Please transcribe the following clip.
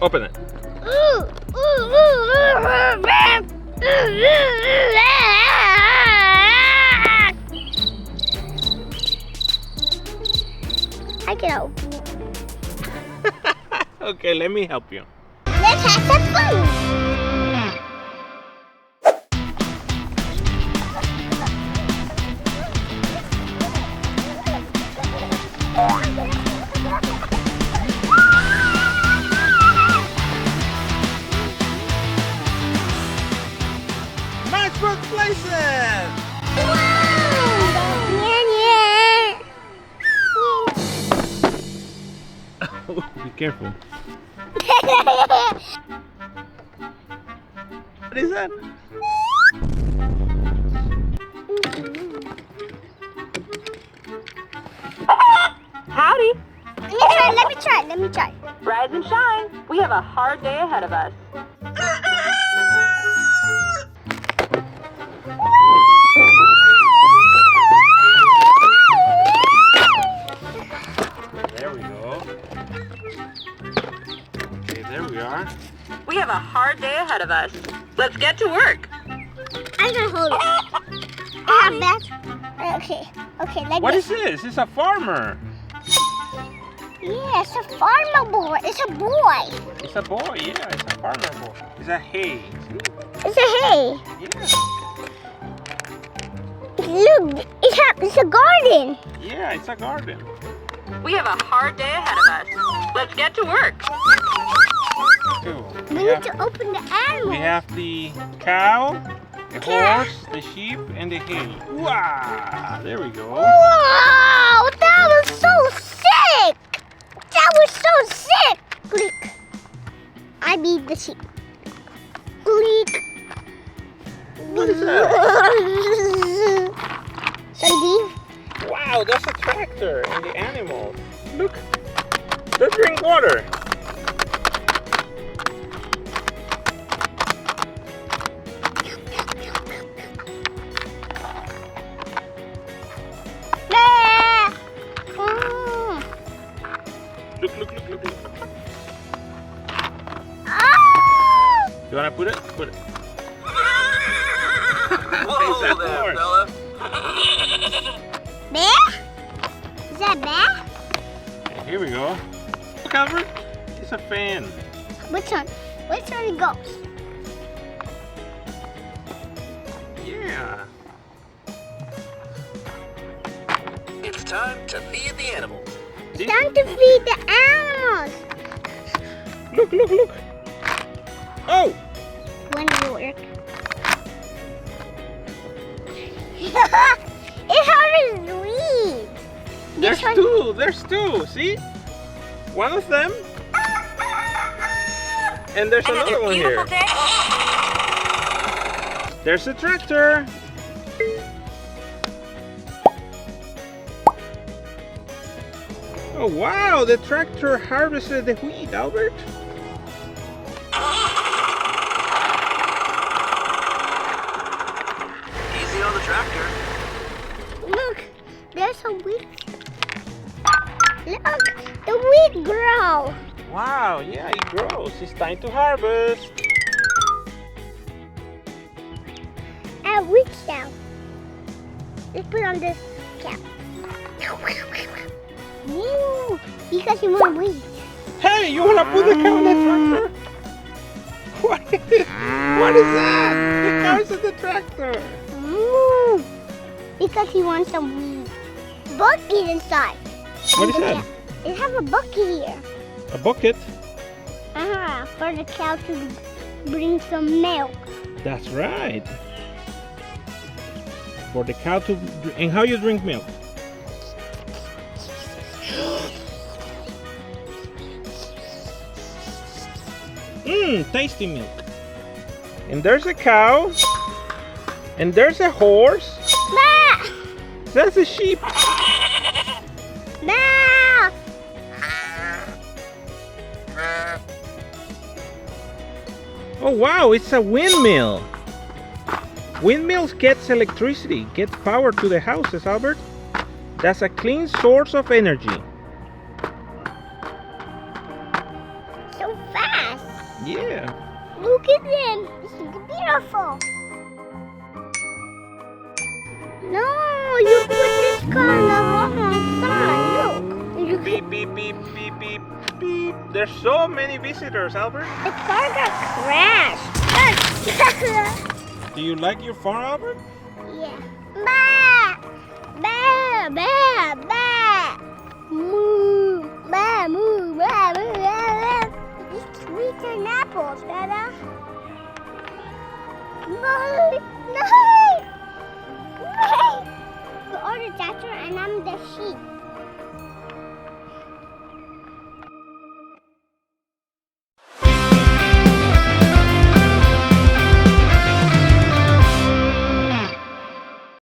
Open it. I can open. Okay, let me help you. Let's have some fun. Matchbox Playset! Be careful. What is that? Howdy. Let me try. Rise and shine. We have a hard day ahead of us. There we go. Okay, there we are. We have a hard day ahead of us. Let's get to work. I'm gonna hold it. I have that. Okay, What is this? It's a farmer. Yeah, it's a farmer boy. It's a boy. It's a boy, yeah, it's a farmer boy. It's a hay. It's a hay. Yeah. Look, it's a garden. Yeah, it's a garden. We have a hard day ahead of us. Let's get to work. Two. We need to open the animal. We have the cow, the horse, the sheep, and the hay. Wow! There we go. Wow, that was so sick. That was so sick. Click. I beat the sheep. Click. What is that? Some beef. Wow, that's a tractor and the animals. Look, they drink water. Look. Ah! You wanna put it? Put it. Whoa there, fella. Bear? Is that bear? Okay, here we go. Look, Albert. It's a fan. Which one? Which one it goes? Yeah. It's time to feed the animals. This- Time to feed the animals. Look. Oh! When will it work? It harvests weeds. There's two. See? One of them. And there's another one here. day. There's a tractor. Oh wow, the tractor harvested the wheat, Albert. Easy on the tractor. Look, there's a wheat. Look, the wheat grow. Wow, yeah, it grows. It's time to harvest. And wheat cow. Let's put on this cow. Woo, because you want wheat. Hey, you wanna put the cow in the tractor? What is that? The cow's in the tractor. Woo, because he wants some wheat. Bucket inside. What is that? It have a bucket here. A bucket? For the cow to bring some milk. That's right. For the cow to and how you drink milk? Tasty milk. And there's a cow. And there's a horse. Bah! That's a sheep. Bah! Oh wow, it's a windmill. Windmills gets electricity, gets power to the houses, Albert. That's a clean source of energy. So fast. Yeah. Look at them. It's beautiful. No, you put this car on the wrong side. Look. You Beep, beep, beep, beep, beep, beep. There's so many visitors, Albert. The car got crashed. Do you like your farm, Albert? Yeah. Bah! Bah! Bah! Bah! Moo! Bah! Moo! Bah! Moo! Bah! Bah! It's sweet and apples, Dada. No! No! No! You are the tractor and I'm the sheep.